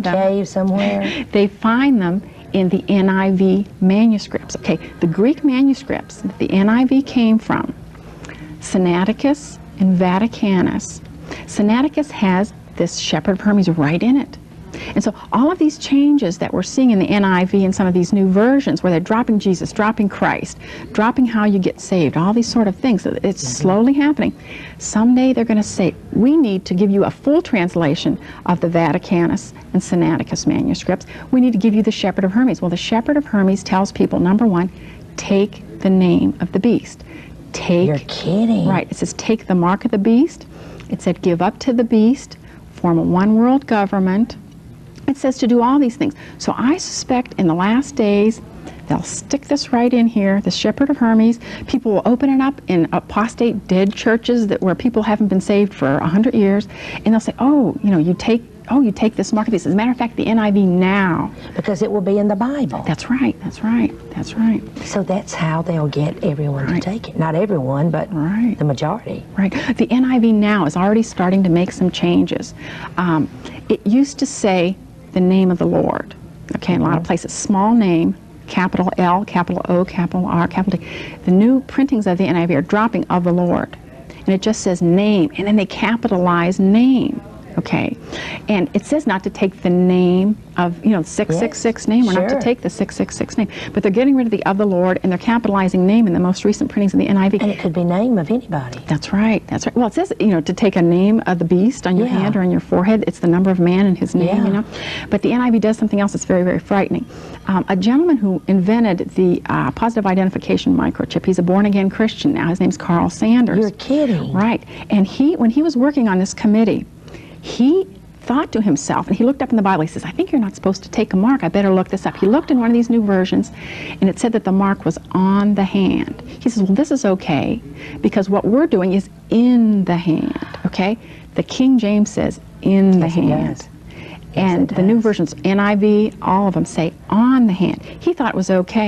them. cave somewhere? They find them in the NIV manuscripts. Okay, the Greek manuscripts that the NIV came from, Sinaiticus and Vaticanus. Sinaiticus has this Shepherd of Hermes right in it. And so all of these changes that we're seeing in the NIV and some of these new versions where they're dropping Jesus, dropping Christ, dropping how you get saved, all these sort of things, it's slowly happening. Someday they're going to say, we need to give you a full translation of the Vaticanus and Sinaiticus manuscripts. We need to give you the Shepherd of Hermes. Well, the Shepherd of Hermes tells people, number one, take the name of the beast. You're kidding. Right. It says take the mark of the beast. It said give up to the beast, form a one world government. It says to do all these things. So I suspect in the last days, they'll stick this right in here, the Shepherd of Hermes. People will open it up in apostate dead churches where people haven't been saved for 100 years, and they'll say, oh, you take this mark of the beast. As a matter of fact, the NIV now. Because it will be in the Bible. That's right, that's right, that's right. So that's how they'll get everyone to take it. Not everyone, but the majority. Right. The NIV now is already starting to make some changes. It used to say the name of the Lord, okay, in a lot of places. Small name, capital L, capital O, capital R, capital D. The new printings of the NIV are dropping of the Lord. And it just says name, and then they capitalize name, okay? And it says not to take the name of, 666 name. We're not to take the 666 name. But they're getting rid of the of the Lord, and they're capitalizing name in the most recent printings of the NIV. And it could be name of anybody. That's right, that's right. Well, it says, to take a name of the beast on your hand or on your forehead. It's the number of man and his name, But the NIV does something else that's very, very frightening. A gentleman who invented the positive identification microchip, he's a born-again Christian now. His name's Carl Sanders. You're kidding. Right. And when he was working on this committee, he thought to himself, and he looked up in the Bible, he says, I think you're not supposed to take a mark. I better look this up. He looked in one of these new versions, and it said that the mark was on the hand. He says, well, this is okay, because what we're doing is in the hand, okay? The King James says in the hand. And the new versions, NIV, all of them say on the hand. He thought it was okay.